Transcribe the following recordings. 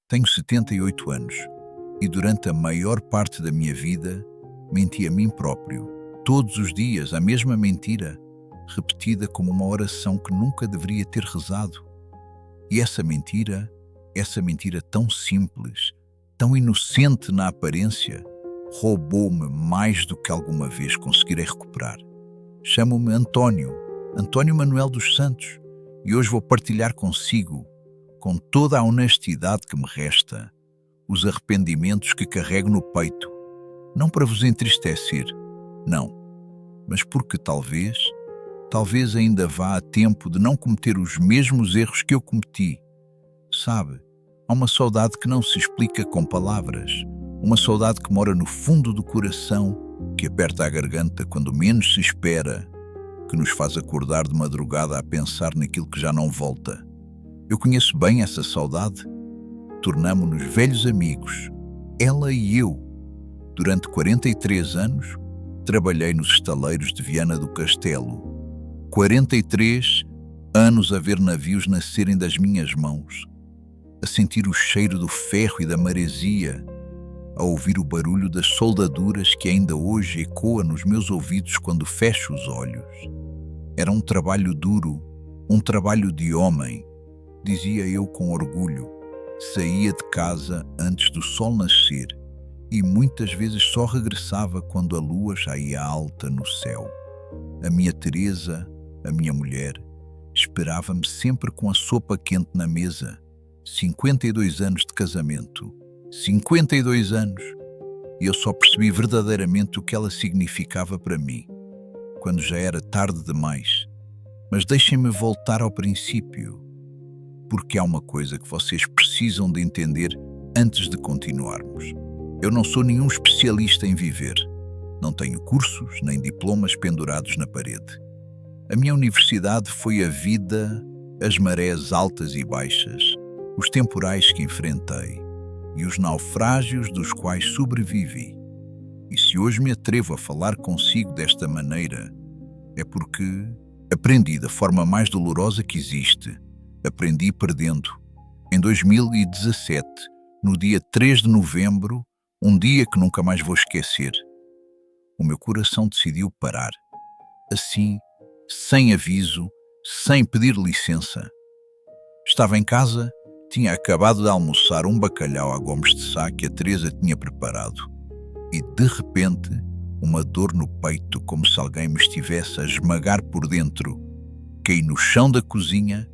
Tenho 78 anos e durante a maior parte da minha vida menti a mim próprio, todos os dias a mesma mentira, repetida como uma oração que nunca deveria ter rezado. E essa mentira tão simples, tão inocente na aparência, roubou-me mais do que alguma vez conseguirei recuperar. Chamo-me António Manuel dos Santos, e hoje vou partilhar consigo, com toda a honestidade que me resta, os arrependimentos que carrego no peito, não para vos entristecer, não, mas porque talvez ainda vá a tempo de não cometer os mesmos erros que eu cometi. Sabe, há uma saudade que não se explica com palavras, uma saudade que mora no fundo do coração, que aperta a garganta quando menos se espera, que nos faz acordar de madrugada a pensar naquilo que já não volta. Eu conheço bem essa saudade. Tornamo-nos velhos amigos, ela e eu. Durante 43 anos, trabalhei nos estaleiros de Viana do Castelo. 43 anos a ver navios nascerem das minhas mãos, a sentir o cheiro do ferro e da maresia, a ouvir o barulho das soldaduras que ainda hoje ecoa nos meus ouvidos quando fecho os olhos. Era um trabalho duro, um trabalho de homem, dizia eu com orgulho. Saía de casa antes do sol nascer e muitas vezes só regressava quando a lua já ia alta no céu. A minha Teresa, a minha mulher, esperava-me sempre com a sopa quente na mesa. 52 anos de casamento. 52 anos! E eu só percebi verdadeiramente o que ela significava para mim, quando já era tarde demais. Mas deixem-me voltar ao princípio, porque há uma coisa que vocês precisam de entender antes de continuarmos. Eu não sou nenhum especialista em viver. Não tenho cursos nem diplomas pendurados na parede. A minha universidade foi a vida, as marés altas e baixas, os temporais que enfrentei e os naufrágios dos quais sobrevivi. E se hoje me atrevo a falar consigo desta maneira, é porque aprendi da forma mais dolorosa que existe. Aprendi perdendo. Em 2017, no dia 3 de novembro, um dia que nunca mais vou esquecer, o meu coração decidiu parar. Assim, sem aviso, sem pedir licença. Estava em casa, tinha acabado de almoçar um bacalhau à Gomes de Sá que a Teresa tinha preparado. E, de repente, uma dor no peito, como se alguém me estivesse a esmagar por dentro. Caí no chão da cozinha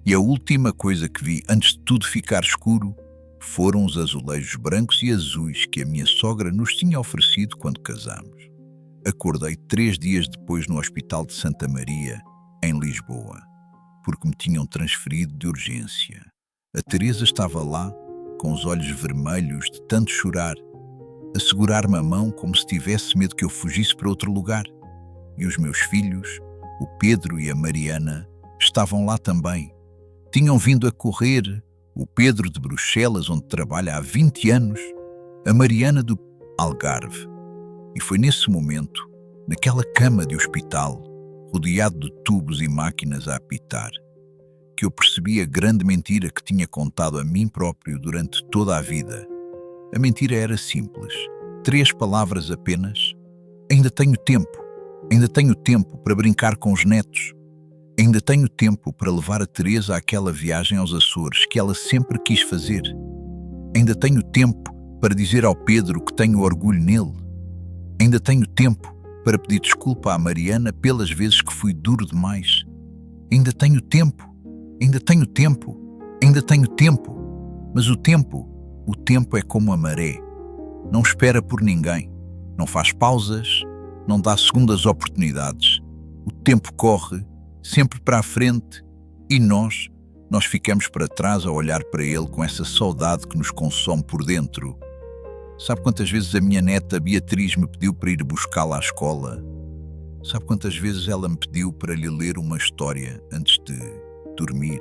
e a última coisa que vi antes de tudo ficar escuro foram os azulejos brancos e azuis que a minha sogra nos tinha oferecido quando casamos. Acordei 3 dias depois no Hospital de Santa Maria, em Lisboa, porque me tinham transferido de urgência. A Teresa estava lá, com os olhos vermelhos de tanto chorar, a segurar-me a mão como se tivesse medo que eu fugisse para outro lugar. E os meus filhos, o Pedro e a Mariana, estavam lá também. Tinham vindo a correr, o Pedro de Bruxelas, onde trabalha há 20 anos, a Mariana do Algarve. E foi nesse momento, naquela cama de hospital, rodeado de tubos e máquinas a apitar, que eu percebi a grande mentira que tinha contado a mim próprio durante toda a vida. A mentira era simples, 3 palavras apenas. Ainda tenho tempo para brincar com os netos. Ainda tenho tempo para levar a Teresa àquela viagem aos Açores que ela sempre quis fazer. Ainda tenho tempo para dizer ao Pedro que tenho orgulho nele. Ainda tenho tempo para pedir desculpa à Mariana pelas vezes que fui duro demais. Ainda tenho tempo. Mas o tempo é como a maré. Não espera por ninguém, não faz pausas, não dá segundas oportunidades. O tempo corre sempre para a frente e nós ficamos para trás a olhar para ele com essa saudade que nos consome por dentro. Sabe quantas vezes a minha neta Beatriz me pediu para ir buscá-la à escola? Sabe quantas vezes ela me pediu para lhe ler uma história antes de dormir?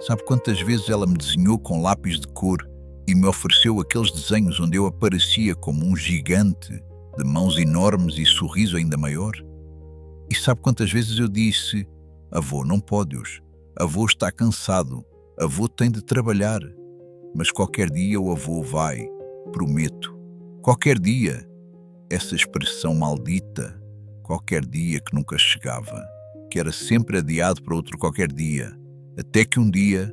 Sabe quantas vezes ela me desenhou com lápis de cor e me ofereceu aqueles desenhos onde eu aparecia como um gigante, de mãos enormes e sorriso ainda maior? E sabe quantas vezes eu disse: avô, não pode hoje, avô está cansado, avô tem de trabalhar. Mas qualquer dia o avô vai, prometo. Qualquer dia, essa expressão maldita, qualquer dia que nunca chegava, que era sempre adiado para outro qualquer dia, até que um dia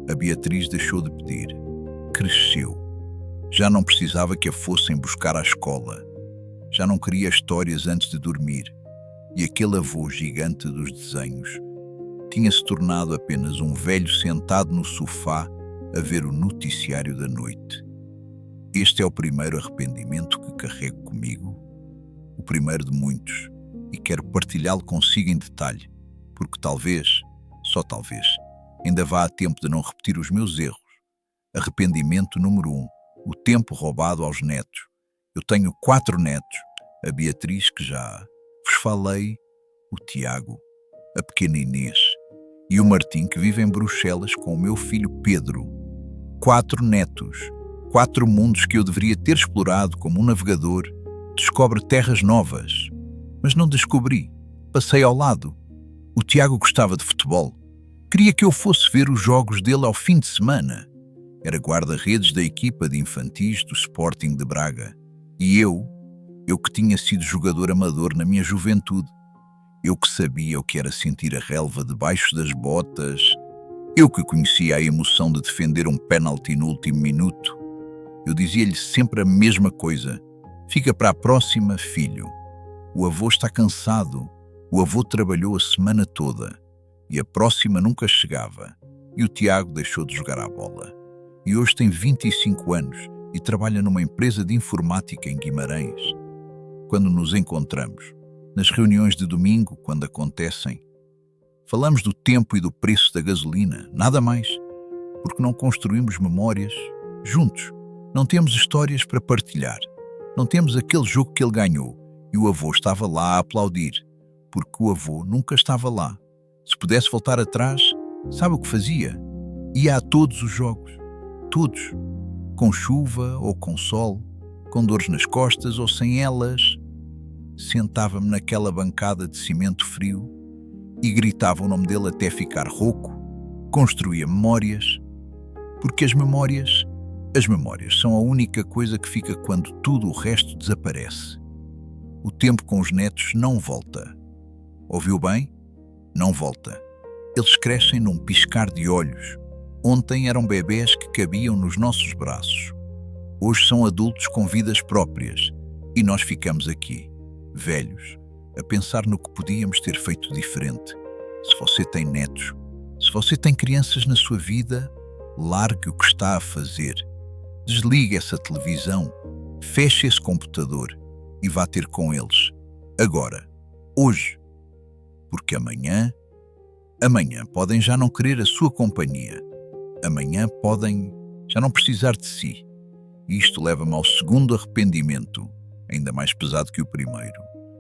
a Beatriz deixou de pedir. Cresceu. Já não precisava que a fossem buscar à escola. Já não queria histórias antes de dormir. E aquele avô gigante dos desenhos tinha-se tornado apenas um velho sentado no sofá a ver o noticiário da noite. Este é o primeiro arrependimento que carrego comigo, o primeiro de muitos, e quero partilhá-lo consigo em detalhe, porque talvez, só talvez, ainda vá a tempo de não repetir os meus erros. Arrependimento número 1. O tempo roubado aos netos. Eu tenho 4 netos, a Beatriz, que já vos falei, o Tiago, a pequena Inês e o Martim, que vive em Bruxelas com o meu filho Pedro. 4 netos, 4 mundos que eu deveria ter explorado como um navegador, descobre terras novas. Mas não descobri, passei ao lado. O Tiago gostava de futebol. Queria que eu fosse ver os jogos dele ao fim de semana. Era guarda-redes da equipa de infantis do Sporting de Braga. E eu que tinha sido jogador amador na minha juventude, eu que sabia o que era sentir a relva debaixo das botas, eu que conhecia a emoção de defender um pénalti no último minuto, eu dizia-lhe sempre a mesma coisa: fica para a próxima, filho. O avô está cansado, o avô trabalhou a semana toda e a próxima nunca chegava. E o Tiago deixou de jogar à bola. E hoje tem 25 anos e trabalha numa empresa de informática em Guimarães. Quando nos encontramos, nas reuniões de domingo, quando acontecem, falamos do tempo e do preço da gasolina, nada mais, porque não construímos memórias juntos, não temos histórias para partilhar, não temos aquele jogo que ele ganhou e o avô estava lá a aplaudir, porque o avô nunca estava lá. Se pudesse voltar atrás, sabe o que fazia? Ia a todos os jogos, todos, com chuva ou com sol, com dores nas costas ou sem elas. Sentava-me naquela bancada de cimento frio e gritava o nome dele até ficar rouco. Construía memórias, porque as memórias são a única coisa que fica quando tudo o resto desaparece. O tempo com os netos não volta. Ouviu bem? Não volta. Eles crescem num piscar de olhos. Ontem eram bebés que cabiam nos nossos braços. Hoje são adultos com vidas próprias e nós ficamos aqui, velhos, a pensar no que podíamos ter feito diferente. Se você tem netos, se você tem crianças na sua vida, largue o que está a fazer. Desligue essa televisão, feche esse computador e vá ter com eles. Agora, hoje. Porque amanhã podem já não querer a sua companhia. Amanhã podem já não precisar de si. E isto leva-me ao segundo arrependimento, ainda mais pesado que o primeiro.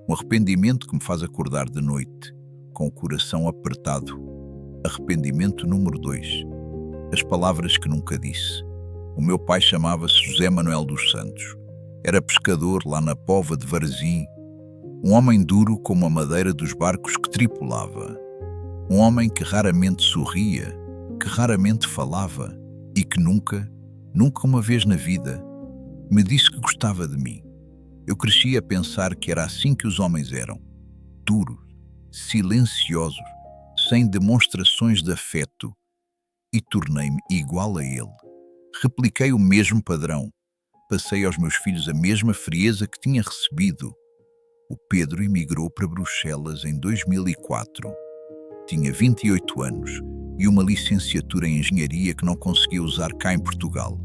Um arrependimento que me faz acordar de noite, com o coração apertado. Arrependimento número 2. As palavras que nunca disse. O meu pai chamava-se José Manuel dos Santos. Era pescador lá na Pova de Varzim. Um homem duro como a madeira dos barcos que tripulava. Um homem que raramente sorria, que raramente falava e que nunca uma vez na vida, me disse que gostava de mim. Eu cresci a pensar que era assim que os homens eram, duros, silenciosos, sem demonstrações de afeto, e tornei-me igual a ele. Repliquei o mesmo padrão, passei aos meus filhos a mesma frieza que tinha recebido. O Pedro emigrou para Bruxelas em 2004. Tinha 28 anos e uma licenciatura em engenharia que não conseguia usar cá em Portugal.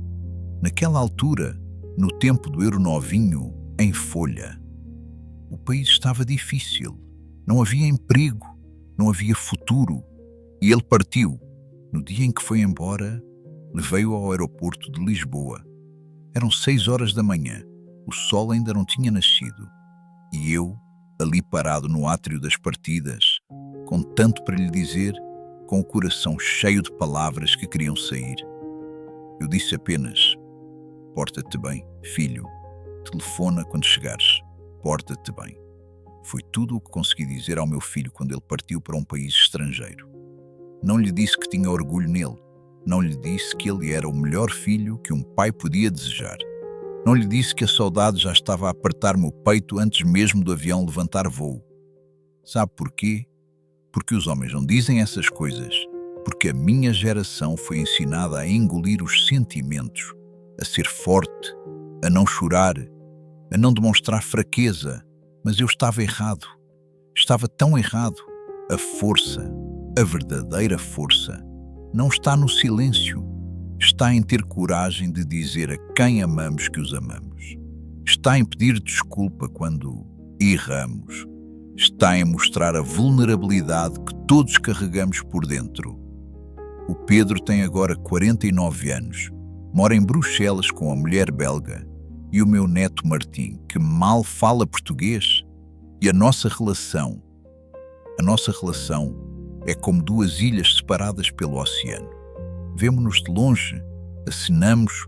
Naquela altura, no tempo do euro novinho, em folha. O país estava difícil, não havia emprego, não havia futuro. E ele partiu. No dia em que foi embora, levei-o ao aeroporto de Lisboa. Eram 6 horas da manhã, o sol ainda não tinha nascido. E eu, ali parado no átrio das partidas, com tanto para lhe dizer, com o coração cheio de palavras que queriam sair. Eu disse apenas: porta-te bem, filho. Telefona quando chegares. Porta-te bem. Foi tudo o que consegui dizer ao meu filho quando ele partiu para um país estrangeiro. Não lhe disse que tinha orgulho nele. Não lhe disse que ele era o melhor filho que um pai podia desejar. Não lhe disse que a saudade já estava a apertar-me o peito antes mesmo do avião levantar voo. Sabe porquê? Porque os homens não dizem essas coisas, porque a minha geração foi ensinada a engolir os sentimentos, a ser forte, a não chorar, a não demonstrar fraqueza. Mas eu estava errado. Estava tão errado. A força, a verdadeira força, não está no silêncio. Está em ter coragem de dizer a quem amamos que os amamos. Está em pedir desculpa quando erramos. Está em mostrar a vulnerabilidade que todos carregamos por dentro. O Pedro tem agora 49 anos, mora em Bruxelas com a mulher belga e o meu neto Martim, que mal fala português. E a nossa relação é como duas ilhas separadas pelo oceano. Vemo-nos de longe, acenamos,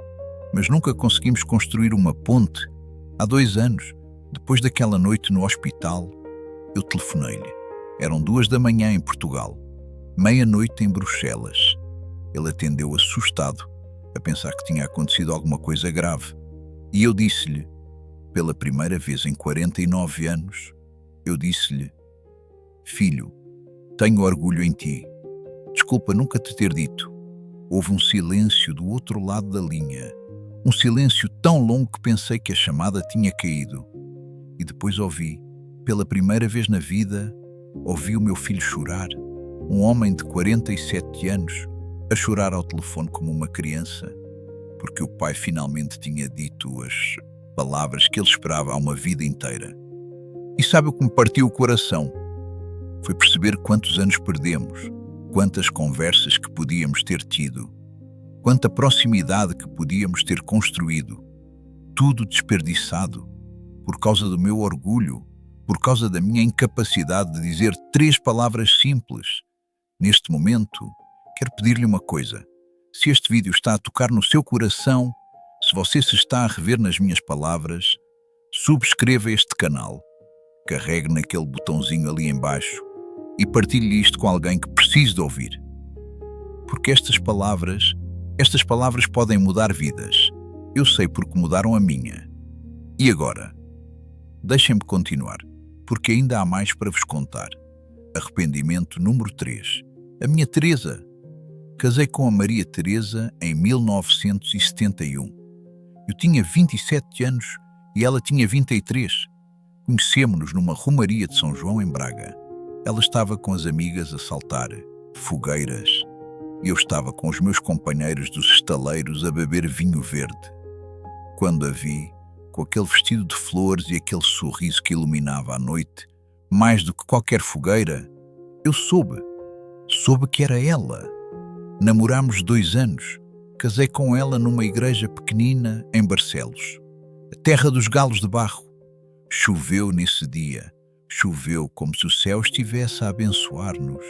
mas nunca conseguimos construir uma ponte. Há 2 anos, depois daquela noite no hospital, eu telefonei-lhe. Eram 2 da manhã em Portugal, meia-noite em Bruxelas. Ele atendeu assustado, a pensar que tinha acontecido alguma coisa grave. E eu disse-lhe, pela primeira vez em 49 anos, eu disse-lhe: filho, tenho orgulho em ti. Desculpa nunca te ter dito. Houve um silêncio do outro lado da linha. Um silêncio tão longo que pensei que a chamada tinha caído. E depois ouvi, pela primeira vez na vida, ouvi o meu filho chorar. Um homem de 47 anos, a chorar ao telefone como uma criança, porque o pai finalmente tinha dito as palavras que ele esperava há uma vida inteira. E sabe o que me partiu o coração? Foi perceber quantos anos perdemos, quantas conversas que podíamos ter tido, quanta proximidade que podíamos ter construído, tudo desperdiçado, por causa do meu orgulho, por causa da minha incapacidade de dizer 3 palavras simples. Neste momento, quero pedir-lhe uma coisa. Se este vídeo está a tocar no seu coração, se você se está a rever nas minhas palavras, subscreva este canal, carregue naquele botãozinho ali embaixo e partilhe isto com alguém que precise de ouvir. Porque estas palavras podem mudar vidas. Eu sei porque mudaram a minha. E agora? Deixem-me continuar, porque ainda há mais para vos contar. Arrependimento número 3. A minha Teresa. Casei com a Maria Teresa em 1971. Eu tinha 27 anos e ela tinha 23. Conhecemo-nos numa romaria de São João em Braga. Ela estava com as amigas a saltar fogueiras e eu estava com os meus companheiros dos estaleiros a beber vinho verde. Quando a vi, com aquele vestido de flores e aquele sorriso que iluminava a noite, mais do que qualquer fogueira, eu soube que era ela. Namorámos 2 anos. Casei com ela numa igreja pequenina em Barcelos, a terra dos galos de barro. Choveu nesse dia, choveu como se o céu estivesse a abençoar-nos.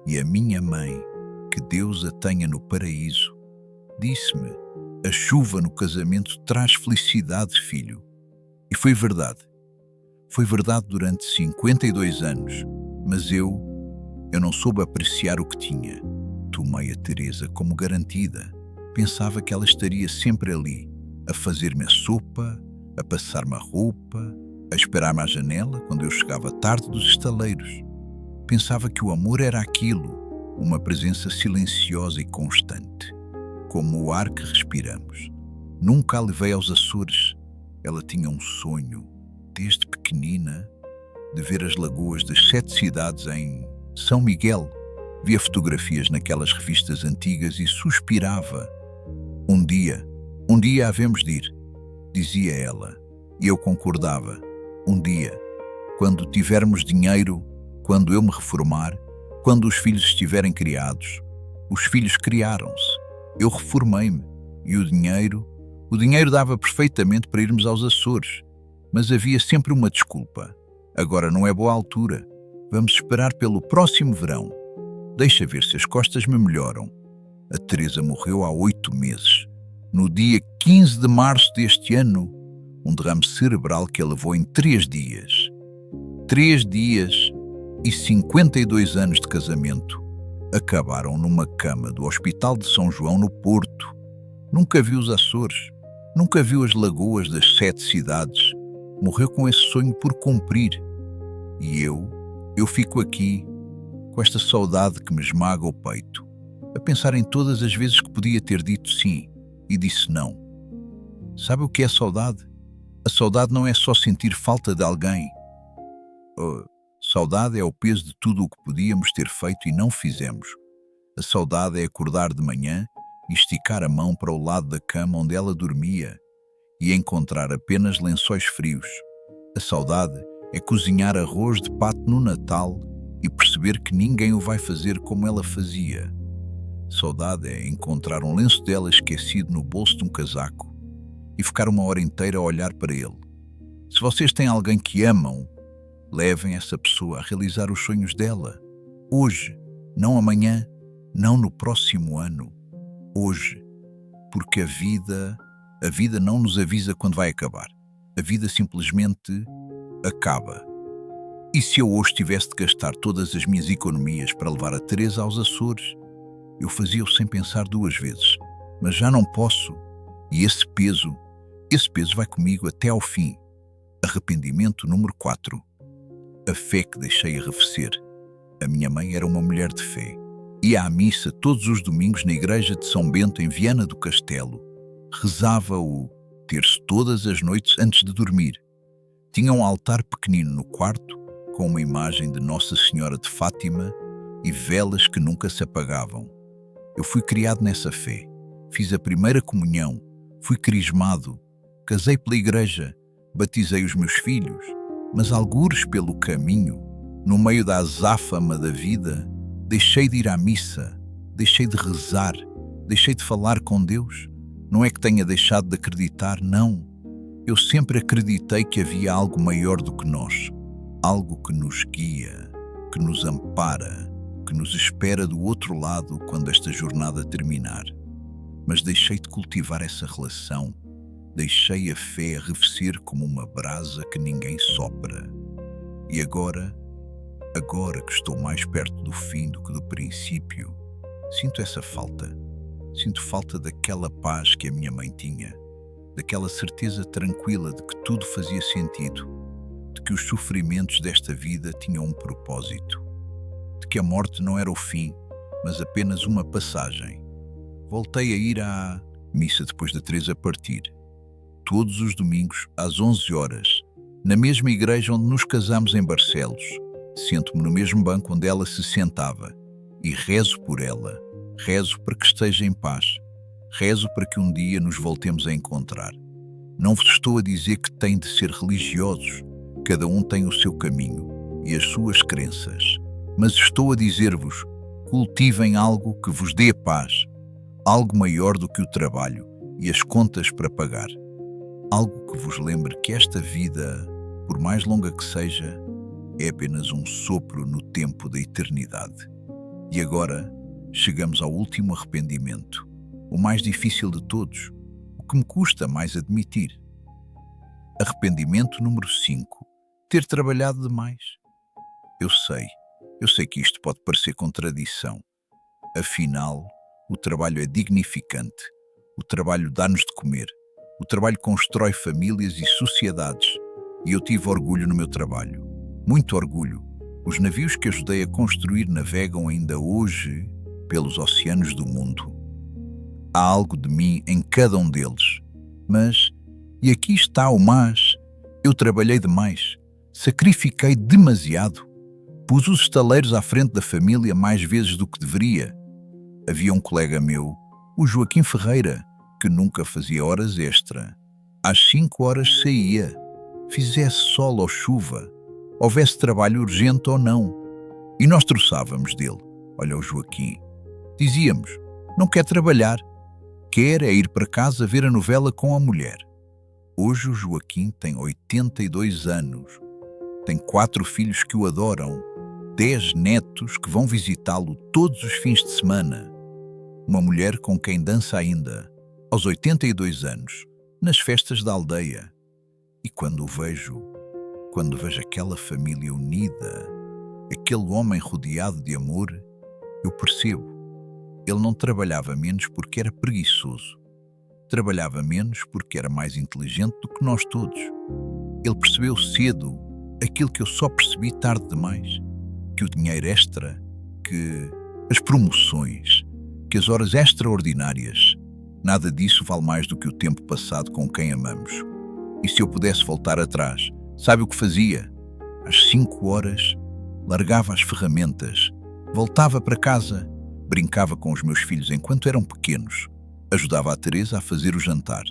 E a minha mãe, que Deus a tenha no paraíso, disse-me: a chuva no casamento traz felicidade, filho. E foi verdade. Foi verdade durante 52 anos, mas eu não soube apreciar o que tinha. Tomei a Teresa como garantida. Pensava que ela estaria sempre ali, a fazer-me a sopa, a passar-me a roupa, a esperar-me à janela quando eu chegava tarde dos estaleiros. Pensava que o amor era aquilo, uma presença silenciosa e constante, como o ar que respiramos. Nunca a levei aos Açores. Ela tinha um sonho, desde pequenina, de ver as lagoas das 7 cidades em São Miguel. Via fotografias naquelas revistas antigas e suspirava. Um dia havemos de ir, dizia ela, e eu concordava. Um dia, quando tivermos dinheiro, quando eu me reformar, quando os filhos estiverem criados. Os filhos criaram-se, eu reformei-me, e o dinheiro dava perfeitamente para irmos aos Açores, mas havia sempre uma desculpa. Agora não é boa altura, vamos esperar pelo próximo verão. Deixa ver se as costas me melhoram. A Teresa morreu há 8 meses. No dia 15 de março deste ano, um derrame cerebral que a levou em 3 dias. 3 dias e 52 anos de casamento. acabaram numa cama do Hospital de São João no Porto. Nunca viu os Açores, nunca viu as lagoas das 7 cidades. Morreu com esse sonho por cumprir. E eu fico aqui, com esta saudade que me esmaga o peito, a pensar em todas as vezes que podia ter dito sim e disse não. Sabe o que é saudade? A saudade não é só sentir falta de alguém. Saudade é o peso de tudo o que podíamos ter feito e não fizemos. A saudade é acordar de manhã e esticar a mão para o lado da cama onde ela dormia e encontrar apenas lençóis frios. A saudade é cozinhar arroz de pato no Natal e perceber que ninguém o vai fazer como ela fazia. Saudade é encontrar um lenço dela esquecido no bolso de um casaco e ficar uma hora inteira a olhar para ele. Se vocês têm alguém que amam, levem essa pessoa a realizar os sonhos dela. Hoje, não amanhã, não no próximo ano. Hoje, porque a vida não nos avisa quando vai acabar. A vida simplesmente acaba. E se eu hoje tivesse de gastar todas as minhas economias para levar a Teresa aos Açores, eu fazia-o sem pensar 2 vezes. Mas já não posso. E esse peso vai comigo até ao fim. Arrependimento número 4. A fé que deixei arrefecer. A minha mãe era uma mulher de fé. Ia à missa todos os domingos na igreja de São Bento, em Viana do Castelo. Rezava o terço todas as noites antes de dormir. Tinha um altar pequenino no quarto, com uma imagem de Nossa Senhora de Fátima e velas que nunca se apagavam. Eu fui criado nessa fé. Fiz a primeira comunhão. Fui crismado. Casei pela igreja. Batizei os meus filhos. Mas algures pelo caminho, no meio da azáfama da vida, deixei de ir à missa, deixei de rezar, deixei de falar com Deus. Não é que tenha deixado de acreditar, não. Eu sempre acreditei que havia algo maior do que nós, algo que nos guia, que nos ampara, que nos espera do outro lado quando esta jornada terminar. Mas deixei de cultivar essa relação. Deixei a fé arrefecer como uma brasa que ninguém sopra. E agora que estou mais perto do fim do que do princípio, sinto essa falta. Sinto falta daquela paz que a minha mãe tinha, daquela certeza tranquila de que tudo fazia sentido, de que os sofrimentos desta vida tinham um propósito, de que a morte não era o fim, mas apenas uma passagem. Voltei a ir à missa depois da Teresa partir. Todos os domingos, às 11 horas, na mesma igreja onde nos casamos em Barcelos. Sento-me no mesmo banco onde ela se sentava e rezo por ela. Rezo para que esteja em paz. Rezo para que um dia nos voltemos a encontrar. Não vos estou a dizer que têm de ser religiosos. Cada um tem o seu caminho e as suas crenças. Mas estou a dizer-vos, cultivem algo que vos dê paz. Algo maior do que o trabalho e as contas para pagar. Algo que vos lembre que esta vida, por mais longa que seja, é apenas um sopro no tempo da eternidade. E agora chegamos ao último arrependimento, o mais difícil de todos, o que me custa mais admitir. Arrependimento número 5. Ter trabalhado demais. Eu sei que isto pode parecer contradição. Afinal, o trabalho é dignificante. O trabalho dá-nos de comer. O trabalho constrói famílias e sociedades. E eu tive orgulho no meu trabalho. Muito orgulho. Os navios que ajudei a construir navegam ainda hoje pelos oceanos do mundo. Há algo de mim em cada um deles. Mas, e aqui está o mas, eu trabalhei demais. Sacrifiquei demasiado. Pus os estaleiros à frente da família mais vezes do que deveria. Havia um colega meu, o Joaquim Ferreira, que nunca fazia horas extra. Às 5 horas saía, fizesse sol ou chuva, houvesse trabalho urgente ou não. E nós troçávamos dele. Olha o Joaquim. Dizíamos, não quer trabalhar, quer é ir para casa ver a novela com a mulher. Hoje o Joaquim tem 82 anos, tem 4 filhos que o adoram, 10 netos que vão visitá-lo todos os fins de semana. Uma mulher com quem dança ainda, aos 82 anos, nas festas da aldeia. E quando vejo aquela família unida, aquele homem rodeado de amor, Eu percebo. Ele não trabalhava menos porque era preguiçoso. Trabalhava menos porque era mais inteligente do que nós todos. Ele percebeu cedo aquilo que eu só percebi tarde demais, que o dinheiro extra, que as promoções, que as horas extraordinárias, nada disso vale mais do que o tempo passado com quem amamos. E se eu pudesse voltar atrás, sabe o que fazia? Às 5 horas, largava as ferramentas, voltava para casa, brincava com os meus filhos enquanto eram pequenos, ajudava a Teresa a fazer o jantar,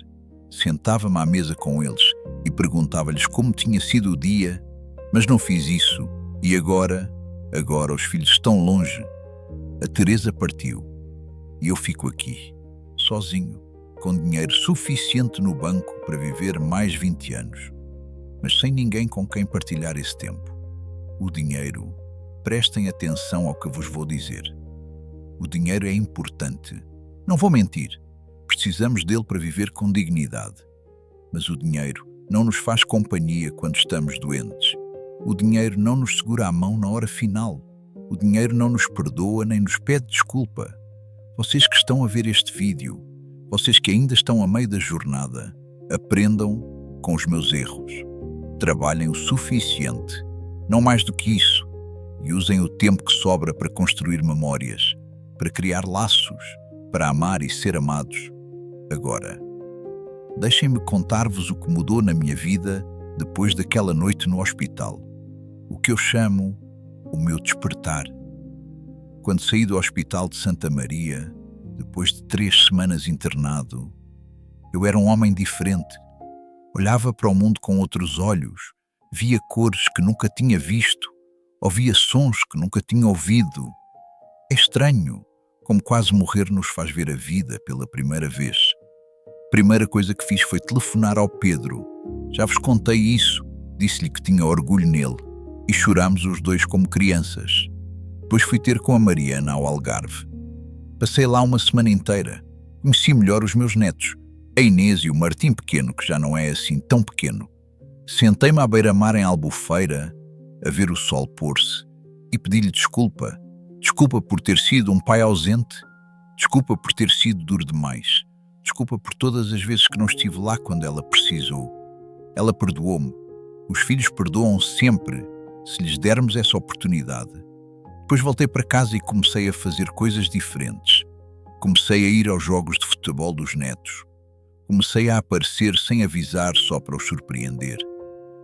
sentava-me à mesa com eles e perguntava-lhes como tinha sido o dia, mas não fiz isso e agora os filhos estão longe. A Teresa partiu e eu fico aqui, sozinho, com dinheiro suficiente no banco para viver mais 20 anos, mas sem ninguém com quem partilhar esse tempo. O dinheiro, prestem atenção ao que vos vou dizer. O dinheiro é importante. Não vou mentir. Precisamos dele para viver com dignidade. Mas o dinheiro não nos faz companhia quando estamos doentes. O dinheiro não nos segura a mão na hora final. O dinheiro não nos perdoa nem nos pede desculpa. Vocês que estão a ver este vídeo, vocês que ainda estão a meio da jornada, aprendam com os meus erros. Trabalhem o suficiente, não mais do que isso, e usem o tempo que sobra para construir memórias, para criar laços, para amar e ser amados. Agora, deixem-me contar-vos o que mudou na minha vida depois daquela noite no hospital. O que eu chamo o meu despertar. Quando saí do Hospital de Santa Maria, depois de 3 semanas internado, eu era um homem diferente. Olhava para o mundo com outros olhos, via cores que nunca tinha visto, ouvia sons que nunca tinha ouvido. É estranho como quase morrer nos faz ver a vida pela primeira vez. A primeira coisa que fiz foi telefonar ao Pedro. Já vos contei isso, disse-lhe que tinha orgulho nele e chorámos os dois como crianças. Depois fui ter com a Mariana ao Algarve. Passei lá uma semana inteira. Conheci melhor os meus netos, a Inês e o Martim pequeno, que já não é assim tão pequeno. Sentei-me à beira-mar em Albufeira, a ver o sol pôr-se, e pedi-lhe desculpa. Desculpa por ter sido um pai ausente. Desculpa por ter sido duro demais. Desculpa por todas as vezes que não estive lá quando ela precisou. Ela perdoou-me. Os filhos perdoam sempre, se lhes dermos essa oportunidade. Depois voltei para casa e comecei a fazer coisas diferentes. Comecei a ir aos jogos de futebol dos netos. Comecei a aparecer sem avisar só para os surpreender.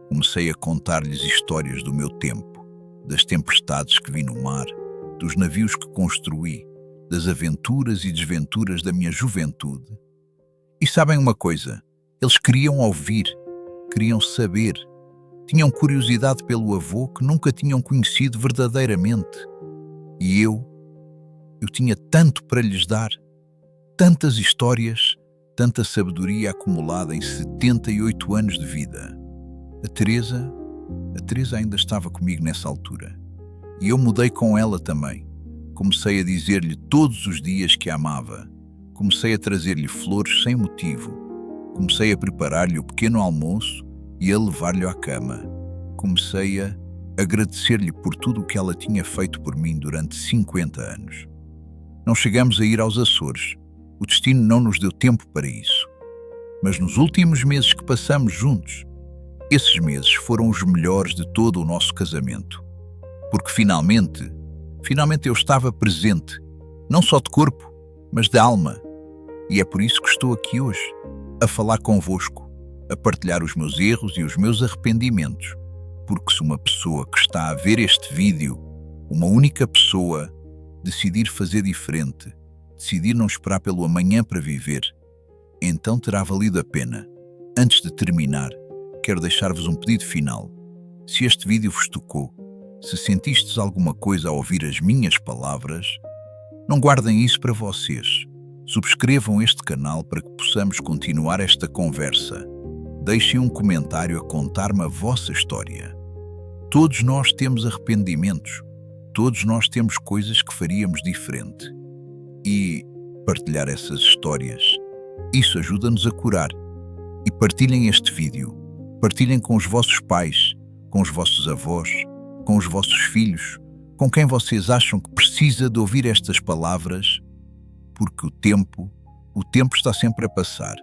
Comecei a contar-lhes histórias do meu tempo, das tempestades que vi no mar, dos navios que construí, das aventuras e desventuras da minha juventude. E sabem uma coisa? Eles queriam ouvir, queriam saber. Tinham curiosidade pelo avô que nunca tinham conhecido verdadeiramente. E eu tinha tanto para lhes dar, tantas histórias, tanta sabedoria acumulada em 78 anos de vida. A Teresa ainda estava comigo nessa altura. E eu mudei com ela também. Comecei a dizer-lhe todos os dias que a amava. Comecei a trazer-lhe flores sem motivo. Comecei a preparar-lhe o pequeno almoço e a levar-lhe à cama. Comecei a agradecer-lhe por tudo o que ela tinha feito por mim durante 50 anos. Não chegamos a ir aos Açores. O destino não nos deu tempo para isso. Mas nos últimos meses que passamos juntos, esses meses foram os melhores de todo o nosso casamento. Porque finalmente eu estava presente, não só de corpo, mas de alma. E é por isso que estou aqui hoje, a falar convosco, a partilhar os meus erros e os meus arrependimentos. Porque se uma pessoa que está a ver este vídeo, uma única pessoa, decidir fazer diferente, decidir não esperar pelo amanhã para viver, então terá valido a pena. Antes de terminar, quero deixar-vos um pedido final. Se este vídeo vos tocou, se sentistes alguma coisa ao ouvir as minhas palavras, não guardem isso para vocês. Subscrevam este canal para que possamos continuar esta conversa. Deixem um comentário a contar-me a vossa história. Todos nós temos arrependimentos. Todos nós temos coisas que faríamos diferente. E partilhar essas histórias, isso ajuda-nos a curar. E partilhem este vídeo. Partilhem com os vossos pais, com os vossos avós, com os vossos filhos, Com quem vocês acham que precisa de ouvir estas palavras? Porque o tempo está sempre a passar.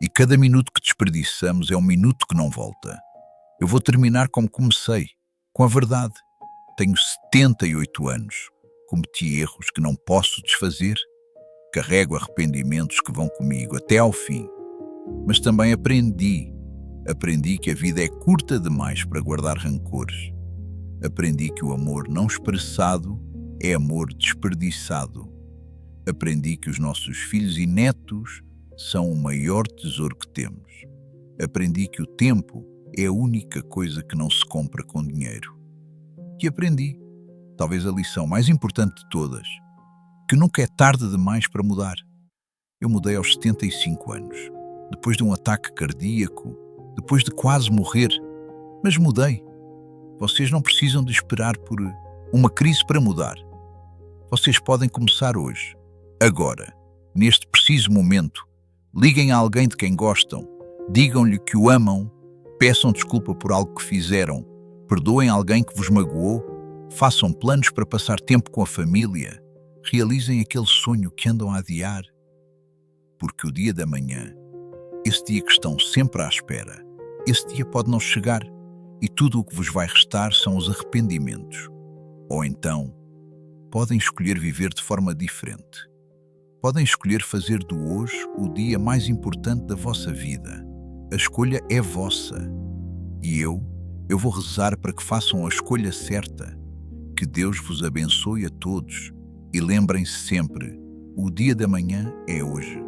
E cada minuto que desperdiçamos é um minuto que não volta. Eu vou terminar como comecei, com a verdade. Tenho 78 anos. Cometi erros que não posso desfazer. Carrego arrependimentos que vão comigo até ao fim. Mas também aprendi. Aprendi que a vida é curta demais para guardar rancores. Aprendi que o amor não expressado é amor desperdiçado. Aprendi que os nossos filhos e netos são o maior tesouro que temos. Aprendi que o tempo é a única coisa que não se compra com dinheiro. E aprendi, talvez a lição mais importante de todas, que nunca é tarde demais para mudar. Eu mudei aos 75 anos, depois de um ataque cardíaco, depois de quase morrer, mas mudei. Vocês não precisam de esperar por uma crise para mudar. Vocês podem começar hoje, agora, neste preciso momento. Liguem a alguém de quem gostam, digam-lhe que o amam, peçam desculpa por algo que fizeram, perdoem alguém que vos magoou, façam planos para passar tempo com a família, realizem aquele sonho que andam a adiar. Porque o dia da manhã, esse dia que estão sempre à espera, esse dia pode não chegar e tudo o que vos vai restar são os arrependimentos. Ou então, podem escolher viver de forma diferente. Podem escolher fazer do hoje o dia mais importante da vossa vida. A escolha é vossa. E eu vou rezar para que façam a escolha certa. Que Deus vos abençoe a todos. E lembrem-se sempre, o dia da manhã é hoje.